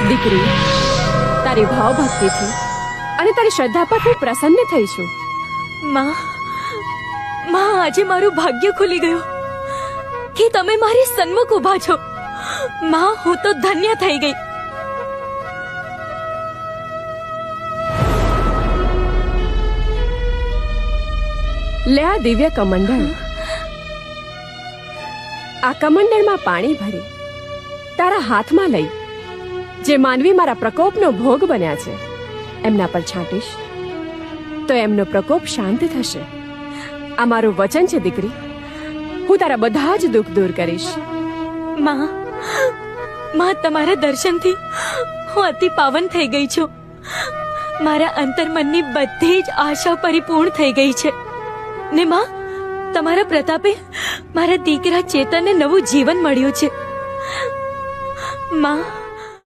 દીકરી, તારી ભાવ ભક્તિથી અને તારી શ્રદ્ધા પર હું પ્રસન્ન થઈ છું. માં, આજે મારું ભાગ્ય ખુલી ગયું કે તમે મારી સન્મુખ ઊભા છો. માં, હું તો ધન્ય થઈ ગઈ. લે આ દિવ્ય કમંડળ. આ કમંડળમાં પાણી ભરી તારા હાથમાં લઈ જે માનવી મારા પ્રકોપનો ભોગ બન્યા છે એમના પર છાંટીશ તો એમનો પ્રકોપ શાંત થશે. આ મારું વચન છે દીકરી. હું તારા બધા જ દુઃખ દૂર કરીશ. માં, તમારા દર્શનથી હું અતિ પાવન થઈ ગઈ છું. મારા અંતર્મનની બધી જ આશા પરિપૂર્ણ થઈ ગઈ છે ને માં, તમારા પ્રતાપે મારા દીકરા ચેતનને નવું જીવન મળ્યું છે. માં,